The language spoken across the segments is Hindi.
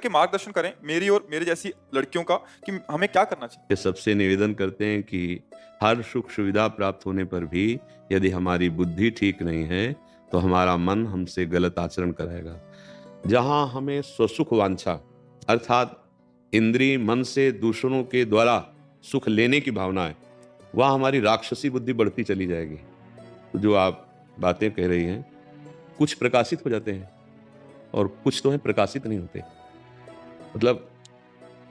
कि मार्गदर्शन करें मेरी और मेरे जैसी लड़कियों का कि हमें क्या करना चाहिए। ये सबसे निवेदन करते हैं कि हर सुख सुविधा प्राप्त होने पर भी यदि हमारी बुद्धि ठीक नहीं है तो हमारा मन हमसे गलत आचरण कराएगा। जहां हमें स्वसुख वांछा अर्थात इंद्रिय मन से दूसरों के द्वारा सुख लेने की भावना है, वहां हमारी राक्षसी बुद्धि बढ़ती चली जाएगी। तो जो आप बातें कह रही हैं, कुछ प्रकाशित हो जाते हैं और कुछ तो है प्रकाशित नहीं होते। मतलब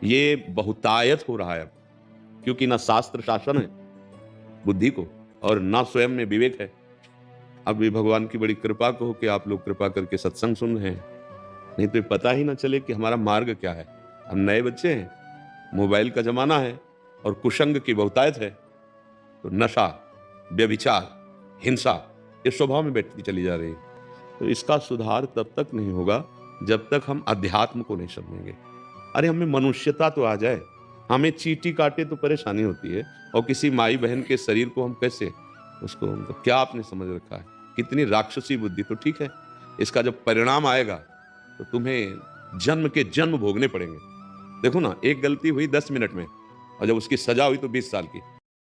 ये बहुतायत हो रहा है अब, क्योंकि ना शास्त्र शासन है बुद्धि को और ना स्वयं में विवेक है। अब भी भगवान की बड़ी कृपा कहो कि आप लोग कृपा करके सत्संग सुन रहे हैं, नहीं तो ये पता ही ना चले कि हमारा मार्ग क्या है। हम नए बच्चे हैं, मोबाइल का जमाना है और कुसंग की बहुतायत है, तो नशा, व्यभिचार, हिंसा ये स्वभाव में बैठती चली जा रही है। तो इसका सुधार तब तक नहीं होगा जब तक हम अध्यात्म को नहीं समझेंगे। अरे हमें मनुष्यता तो आ जाए, हमें चींटी काटे तो परेशानी होती है और किसी माई बहन के शरीर को हम कैसे उसको, मतलब क्या आपने समझ रखा है, कितनी राक्षसी बुद्धि। तो ठीक है, इसका जब परिणाम आएगा तो तुम्हें जन्म के जन्म भोगने पड़ेंगे। देखो ना, एक गलती हुई 10 मिनट में और जब उसकी सजा हुई तो 20 साल की।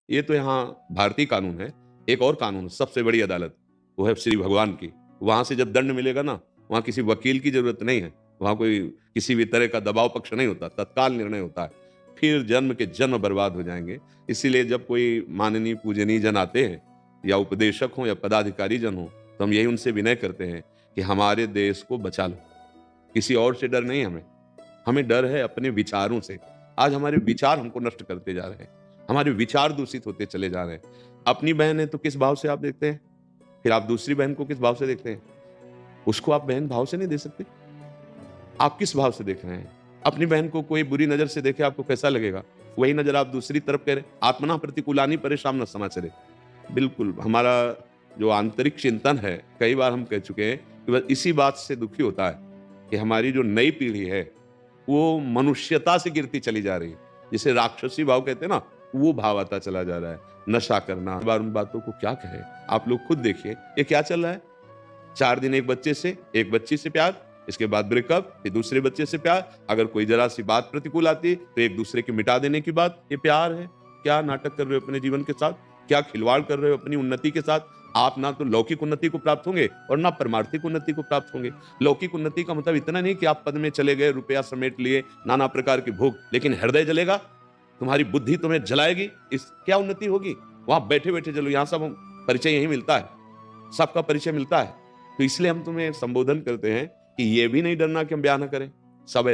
ये तो यहाँ भारतीय कानून है। एक और कानून, सबसे बड़ी अदालत, वो है श्री भगवान की। वहां से जब दंड मिलेगा ना, वहां किसी वकील की जरूरत नहीं है, वहां कोई किसी भी तरह का दबाव पक्ष नहीं होता, तत्काल निर्णय होता है। फिर जन्म के जन्म बर्बाद हो जाएंगे। इसीलिए जब कोई माननीय पूजनीय जन आते हैं, या उपदेशक हो या पदाधिकारी जन हो, तो हम यही उनसे विनय करते हैं कि हमारे देश को बचा लो। किसी और से डर नहीं हमें, हमें डर है अपने विचारों से। आज हमारे विचार हमको नष्ट करते जा रहे हैं, हमारे विचार दूषित होते चले जा रहे हैं। अपनी बहन है तो किस भाव से आप देखते हैं, फिर आप दूसरी बहन को किस भाव से देखते हैं? उसको आप बहन भाव से नहीं दे सकते। आप किस भाव से देख रहे हैं? अपनी बहन को कोई बुरी नजर से देखे आपको कैसा लगेगा? वही नजर आप दूसरी तरफ कह रहे, आत्मना प्रतिकूलानि परेशान न समाचरे। बिल्कुल, हमारा जो आंतरिक चिंतन है, कई बार हम कह चुके हैं कि बस इसी बात से दुखी होता है कि हमारी जो नई पीढ़ी है वो मनुष्यता से गिरती चली जा रही है। जिसे राक्षसी भाव कहते हैं ना, वो भाव आता चला जा रहा है। नशा करना, बार उन बातों को क्या कहें, आप लोग खुद देखिए ये क्या चल रहा है। 4 दिन एक बच्चे से, एक बच्ची से प्यार, इसके बाद ब्रेकअप, फिर दूसरे बच्चे से प्यार, अगर कोई जरा सी बात प्रतिकूल आती है तो एक दूसरे के मिटा देने की बात। ये प्यार है? क्या नाटक कर रहे हो अपने जीवन के साथ, क्या खिलवाड़ कर रहे हो अपनी उन्नति के साथ। आप ना तो लौकिक उन्नति को प्राप्त होंगे और ना परमार्थिक उन्नति को प्राप्त होंगे। लौकिक उन्नति का मतलब इतना नहीं कि आप पद में चले गए, रुपया समेट लिए, नाना प्रकार की भोग, लेकिन हृदय जलेगा, तुम्हारी बुद्धि तुम्हें जलाएगी, इस क्या उन्नति होगी? वहां बैठे बैठे जलो। यहाँ सब परिचय यही मिलता है, सबका परिचय मिलता है। तो इसलिए हम तुम्हें संबोधन करते हैं कि ये भी नहीं डरना कि हम ब्याह न करें। सब